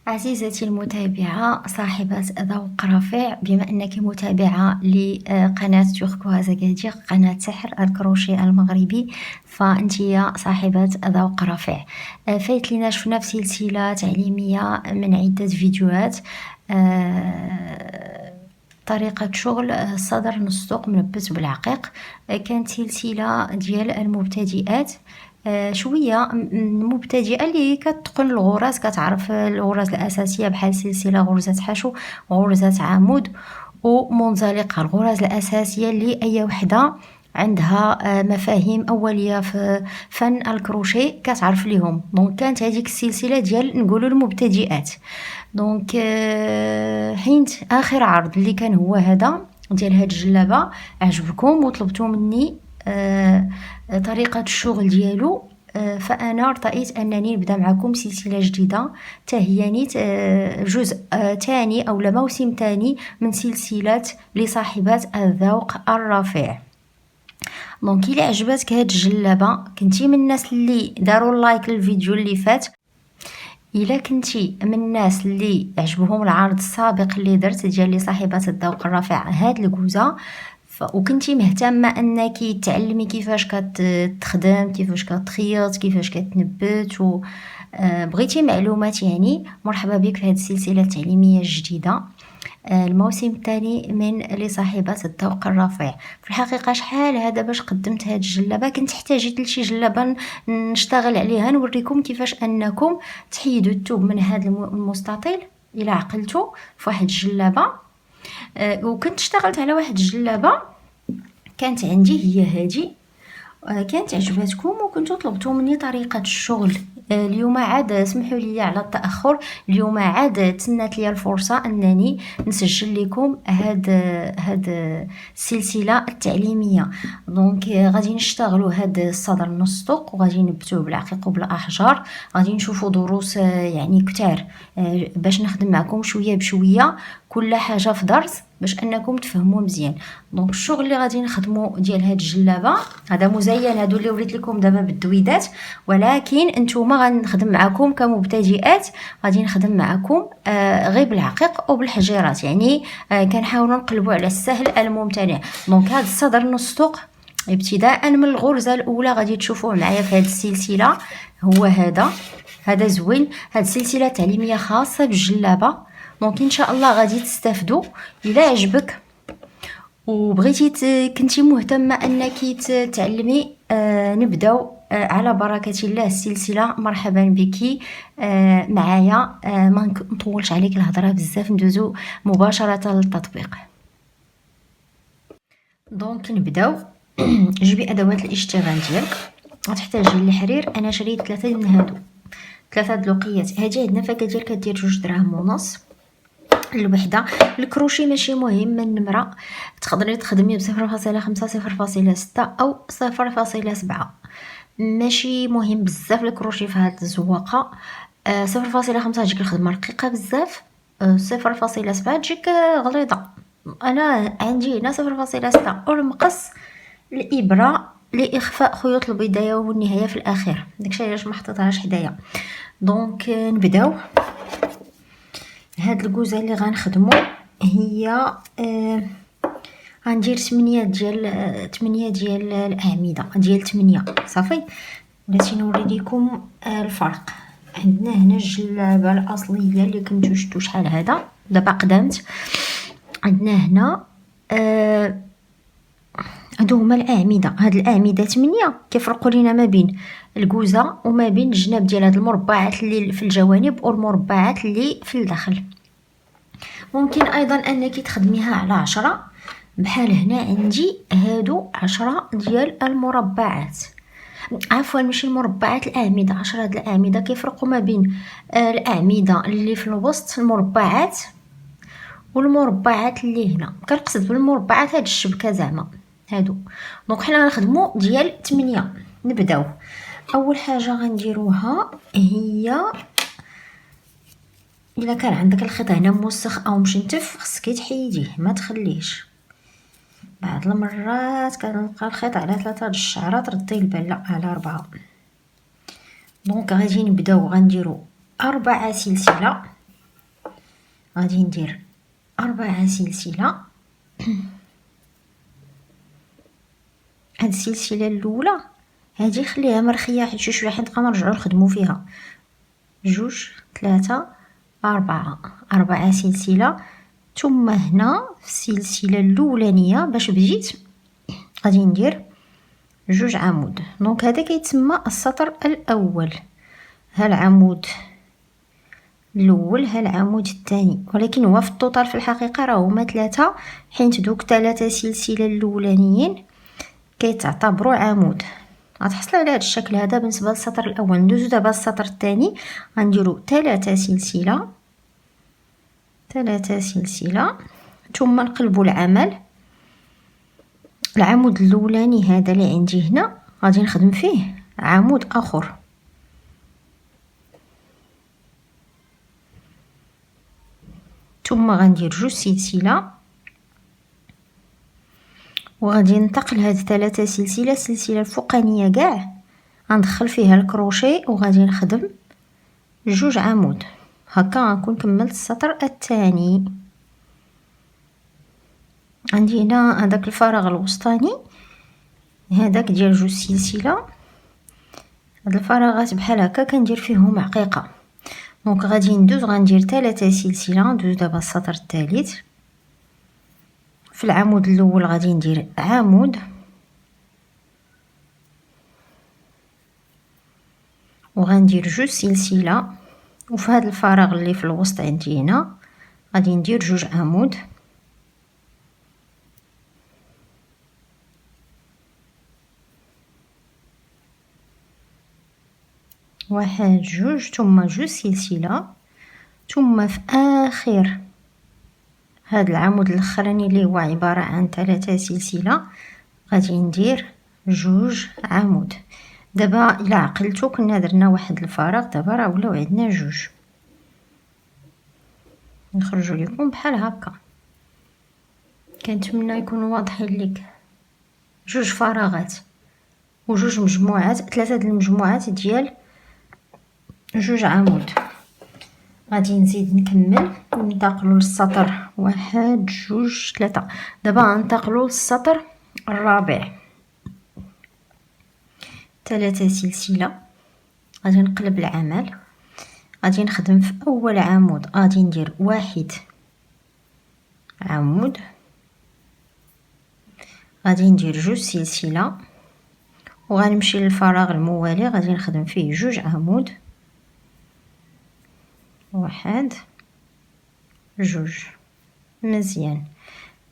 عزيزتي المتابعة صاحبة ذوق رفيع، بما أنك متابعة لقناة توركواز أكادير، قناة سحر الكروشيه المغربي، فأنت صاحبة ذوق رفيع. فايت لنا شفنا في سلسلة تعليمية من عدة فيديوهات طريقة شغل الصدر نصدق منبت بالعقيق. كانت سلسلة ديال المبتدئات، شويه مبتدئه اللي كتقن الغرز، كتعرف الغرز الاساسيه بحال سلسله غرزه حشو، غرزه عمود ومنزلقه. الغرز الاساسيه اللي اي وحده عندها مفاهيم اوليه في فن الكروشي كتعرف ليهم. دونك كانت هذيك السلسله ديال نقولوا المبتدئات. دونك حينت اخر عرض اللي كان هو هذا ديال هاد الجلابه عجبكم وطلبتوا مني طريقة الشغل ديالو، فأنا ارتأيت أنني نبدأ معكم سلسلة جديدة تهيانيت جزء تاني أو موسم تاني من سلسلة لصاحبات الذوق الرفيع. دونك إلا عجبتك هاد الجلابة، كنتي من الناس اللي داروا لايك للفيديو اللي فات، إلا كنتي من الناس اللي عجبهم العرض السابق اللي درت ديال لصاحبات الذوق الرفيع هاد الكوزة، وكنتي مهتمه انك تعلمي كيفاش كتخدم، كيفاش كتخيط، كيفاش كتنبت، و بغيتي معلومات، يعني مرحبا بك في هذه السلسله التعليميه الجديده، الموسم الثاني من لصاحبات الذوق الرفيع. في الحقيقه شحال هذا باش قدمت هذه الجلابه، كنت احتاجت لشي جلابه نشتغل عليها نوريكم كيفاش انكم تحيدوا الثوب من هذا المستطيل الى عقلتوا في واحد الجلابه. وكنت اشتغلت على واحد الجلابه كانت عندي هي هذه، كانت عجبتكم وكنتو طلبتوا مني طريقه الشغل. اليوم عاد اسمحوا لي على التاخر، اليوم عاد تسنات لي الفرصه انني نسجل لكم هاد السلسله التعليميه. دونك غادي نشتغلوا هاد الصدر نصدق وغادي نبتوه بالعقيق وبالاحجار، غادي نشوفوا دروس يعني كتار باش نخدم معكم شويه بشويه كل حاجه في درس باش انكم تفهموا مزيان. دونك الشغل اللي غادي نخدموا ديال هاد الجلابه هذا مزين، هادو اللي وريت لكم دابا بالدويدات، ولكن انتوما غنخدم معكم كمبتدئات، غادي نخدم معكم غير بالعقيق وبالحجيرات، يعني كنحاولوا نقلبوا على السهل الممتنع. دونك هذا الصدر نصدق ابتداء من الغرزه الاولى غادي تشوفوه معايا في هذه السلسله، هو هذا زوين. هذه السلسله تعليميه خاصه بالجلابه، دونك ان شاء الله غادي تستافدوا. الا عجبك وبغيتي كنتي مهتمه انك تعلمي، نبداو على بركه الله السلسله. مرحبا بك معايا، ما نطولش عليك الهضره بزاف، ندوزو مباشره للتطبيق. دونك نبداو. جيبي ادوات الاشتغال ديالك، غتحتاجي الحرير. انا شريت 3 من هادو، 3 دلوقيات. هادي عندنا فاكهه ديال كدير 2 دراهم ونص الوحده. الكروشي ماشي مهم من النمره، تقدري تخدمي ب 0.5 0.6 او 0.7، ماشي مهم بزاف الكروشي في هذه الزواقه. 0.5 تجيك الخدمه رقيقه بزاف، 0.7 تجيك غليظه. انا عندي هنا 0.6 والمقص الابره لاخفاء خيوط البدايه والنهايه في الاخير، داكشي علاش ما حطيتهاش حدايا. دونك نبداو. هاد الكوزه اللي غنخدمو هي غندير 8 ديال الاعمده ديال 8 صافي. بلاتي نوري لكم الفرق. عندنا هنا الجلابه الاصليه اللي كنتو شفتو شحال هذا، دابا قدمت. عندنا هنا هادو هما الاعمده. هاد الاعمده 8 كيفرقوا لينا ما بين الكوزه وما بين الجناب ديال هاد المربعات اللي في الجوانب والمربعات اللي في الداخل. ممكن ايضا انك تخدميها على 10 بحال هنا عندي هادو 10 ديال المربعات، عفوا ماشي المربعات، الاعمده. 10 هاد الاعمده كيفرقوا ما بين الاعمده اللي في الوسط المربعات والمربعات اللي هنا. كنقصد بالمربعات هاد الشبكه زعما هادو. دونك حنا غنخدموا ديال 8. نبداو. اول حاجه غنديروها هي، الا كان عندك الخيط هنا موسخ او مشنتف خصك تحيديه، ما تخليهش. بعض المرات كنلقى الخيط على 3 د الشعرات ردي البال، لا على 4. دونك غادي نبداو غنديرو 4 سلسله غادي ندير 4 سلسلة. هاد السلسلة الأولى هادي خليها مرخية حيت شوية حيت نبقاو نرجعو نخدمو فيها. 2 3 4 سلسلة. ثم هنا في السلسلة الأولانية باش بديت غادي ندير 2 عمود. دونك هذا كيتسمى السطر الأول. ها العمود الأول، ها العمود الثاني، ولكن هو في الطوطال في الحقيقة راه هما 3 حيت دوك 3 سلسلة الأولانيين كيتعتبروا عمود. غتحصلوا على هذا الشكل هذا بالنسبة للسطر الأول. ندوزو دابا للسطر الثاني، غنديرو 3 سلسلة 3 سلسلة ثم نقلبو العمل. العمود الأولاني هذا اللي عندي هنا غادي نخدم فيه عمود آخر، ثم غندير 2 سلسلة وغادي ننتقل هاد 3 سلسلة. السلسلة الفوقانية كاع غندخل فيها الكروشي وغادي نخدم 2 عمود. هكا غنكون كملت السطر الثاني. عندي هنا هذاك الفراغ الوسطاني هذاك ديال 2 سلسلة. هاد الفراغات بحال هكا كندير فيهم عقيقة. دونك غادي ندوز غندير 3 سلسلة. ندوز دابا السطر الثالث. في العمود الاول غادي ندير عمود وغندير 2 سلسلة، وفي هذا الفراغ اللي في الوسط عندي هنا غادي ندير 2 عمود. واحد 2 ثم 2 سلسلة، ثم في آخر هاد العمود الاخراني اللي هو عبارة عن 3 سلسلة غادي ندير 2 عمود. دابا الا عقلتو كنا درنا واحد الفراغ، دابا راه ولاو عندنا 2. نخرجوا لكم بحال هكا. كنتمنى يكونوا واضحين لك. 2 فراغات و2 مجموعات، 3 د المجموعات ديال 2 عمود. غادي نزيد نكمل. ننتقلوا للسطر 1 2 3. دابا غننتقلوا للسطر الرابع. 3 سلسلة. غادي نقلب العمل. غادي نخدم في اول عمود غادي ندير 1 عمود. غادي ندير 2 سلسلة وغنمشي للفراغ الموالي غادي نخدم فيه 2 عمود. 1 2. مزيان.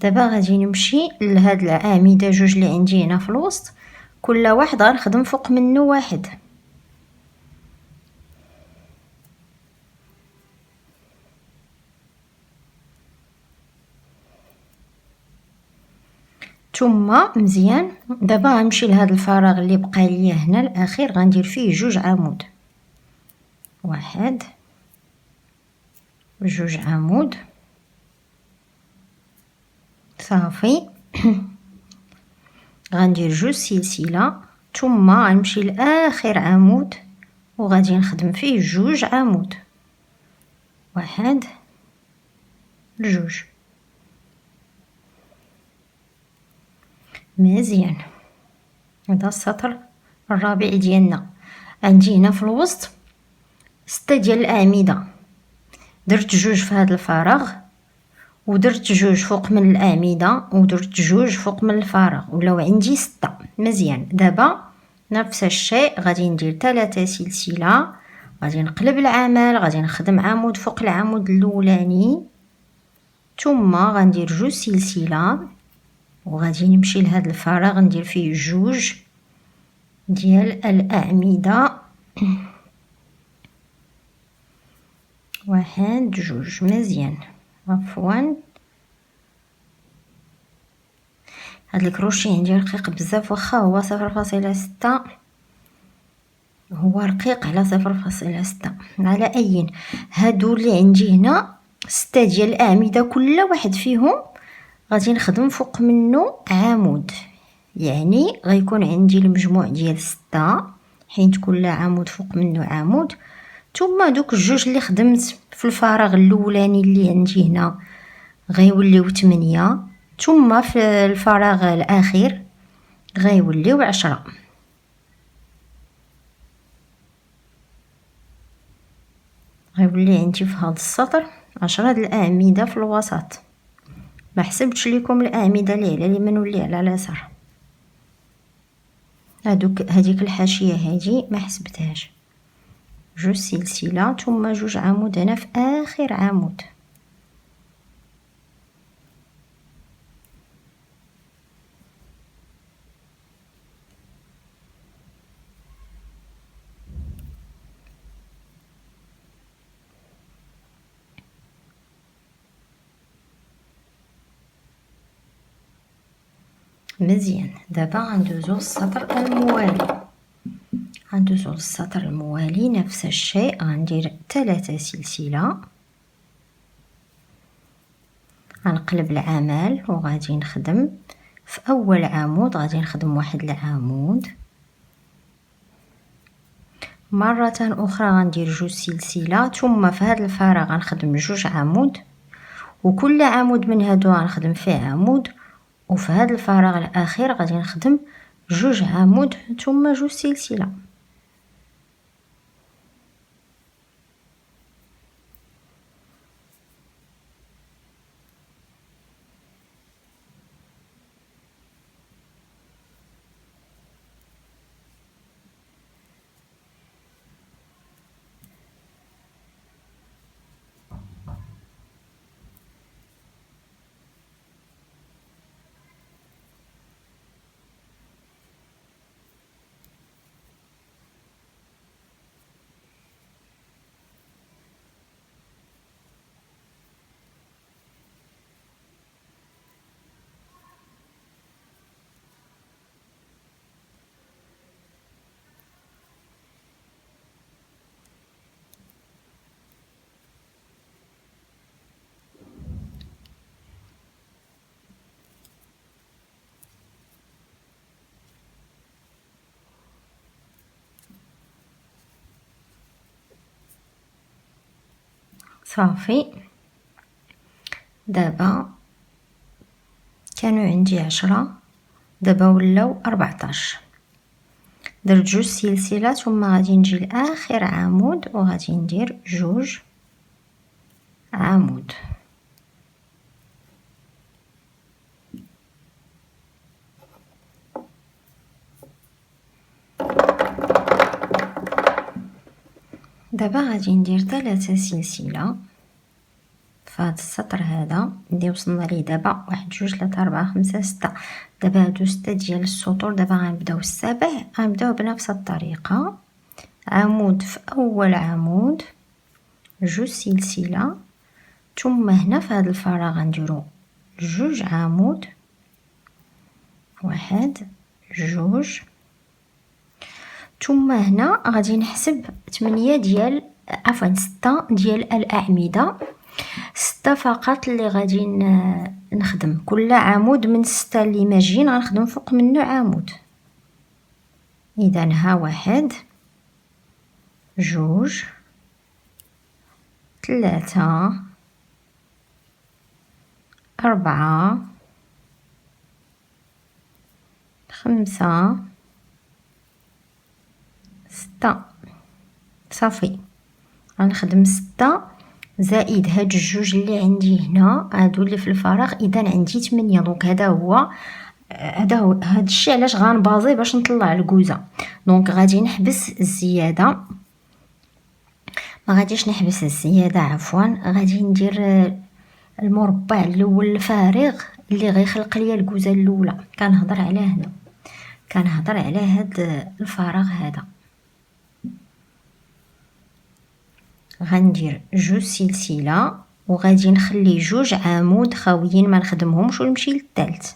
دابا غادي نمشي لهاد الاعمده 2 اللي عندي هنا في الوسط، كل واحد غنخدم فوق منه 1. ثم مزيان. دابا غنمشي لهاد الفراغ اللي بقى ليا هنا الاخير غندير فيه 2 عمود. 1 2 عمود. صافي. غندير 2 سلسلة ثم غنمشي لاخر عمود وغادي نخدم فيه 2 عمود. 1 2. مزيان. هذا السطر الرابع ديالنا. عندي هنا في الوسط 6 ديال الاعمده. درت 2 في هذا الفراغ ودرت 2 فوق من الاعمده ودرت 2 فوق من الفراغ، ولاو عندي 6. مزيان. دابا نفس الشيء غادي ندير 3 سلسله. غادي نقلب العمل. غادي نخدم عمود فوق العمود الاولاني ثم غندير 2 سلسله وغادي نمشي لهذا الفراغ ندير فيه 2 ديال الاعمده. 1 2. مزيان. عفوا هاد الكروشي عندي رقيق بزاف، واخا هو 0.6 هو رقيق على 0.6. على اي هادو اللي عندي هنا 6 ديال الاعمده، كل واحد فيهم غادي نخدم فوق منه عمود، يعني غيكون عندي المجموع ديال 6 حيت كل عمود فوق منه عمود. ثم دوك الجوج اللي خدمت في الفراغ الاولاني اللي عندي هنا غيوليو 8، ثم في الفراغ الاخير غيوليو 10. غيولي عندي في هذا السطر 10 د الاعمده في الوسط. ما حسبتش لكم الاعمده اللي على اليمين واللي على اليسار، هذيك الحاشيه هذه ما حسبتهاش. جوج سلسله ثم جوج عمود هنا في اخر عمود. مزيان. دابا غندوزو للسطر الموالي. غندوزو للسطر الموالي نفس الشيء، غندير 3 سلسله، غنقلب العمل وغادي نخدم في اول عمود. غادي نخدم واحد العمود، مرة اخرى غندير جوج سلسله، ثم في هذا الفراغ غنخدم جوج عمود، وكل عمود من هادو غنخدم فيه عمود، وفي هذا الفراغ الاخير غادي نخدم جوج عمود ثم جوج سلسله. صافي. دابا كانوا عندي 10، دابا ولاو 14. درت جوج سلسلة ثم غادي نجي لاخر عمود وغادي ندير جوج عمود. دابا غادي ندير 3 سلسلة في هذا السطر هذا اللي وصلنا ليه دابا. 1 2 3 4 5 6. دابا هادو 6 ديال السطور. دابا غنبداو السابع، غنبداو بنفس الطريقه. عمود في اول عمود، جوج سلسله، ثم هنا في هذا الفراغ غنديرو جوج عمود، 1 2، ثم هنا غادي نحسب 8 ديال عفوا 6 ديال الاعمده. 6 فقط اللي غادي نخدم. كل عمود من 6 اللي ماجين غنخدم فوق منه عمود. اذا ها 1 2 3 4 5 6. صافي. غنخدم 6 زائد هاد الجوج اللي عندي هنا، هادو اللي في الفراغ. اذا عندي 8. دونك هذا هو هاد الشيء علاش غنبازي باش نطلع الكوزه. دونك غادي نحبس الزياده، ما غاديش نحبس الزياده عفوا. غادي ندير المربع الاول الفارغ اللي غيخلق ليا الكوزه الاولى. كنهضر على هنا، كنهضر على هاد الفراغ هذا. غندير جوج سلسله وغادي نخلي جوج عمود خاويين ما نخدمهمش ونمشي للثالث.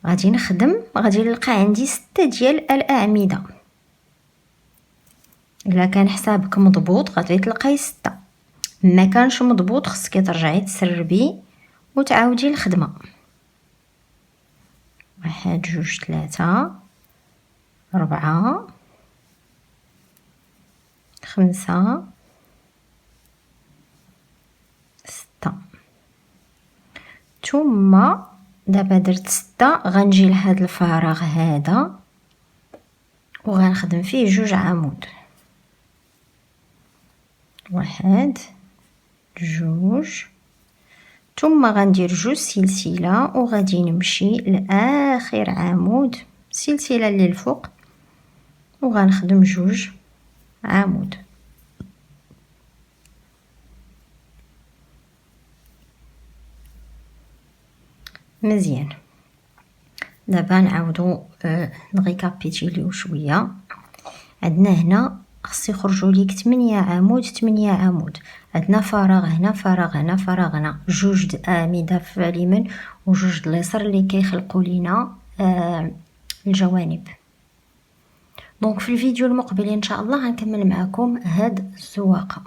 غادي نخدم، غادي نلقى عندي 6 ديال الاعمده. الا كان حسابك مضبوط غادي تلقاي 6، ما كانش مضبوط خصك ترجعي تسربي وتعاودي الخدمه. 1 2 3 4 5 6. ثم دابا درت 6 غنجي لهاد الفراغ هذا وغنخدم فيه 2 عمود، 1 2. ثم غندير 2 سلسلة وغادي نمشي لاخر عمود، السلسلة اللي الفوق، وغنخدم 2 عمود. مزيان. دابا نعاودو نغيكابيتيليو شويه. عندنا هنا خص يخرجوا ليك 8 عمود 8 عمود. عندنا فراغ هنا، فراغ هنا، فراغ هنا، 2 اعمده في اليمين و2 اليسار اللي كيخلقوا لينا الجوانب. دونك في الفيديو المقبل ان شاء الله غنكمل معكم هاد الزواقه.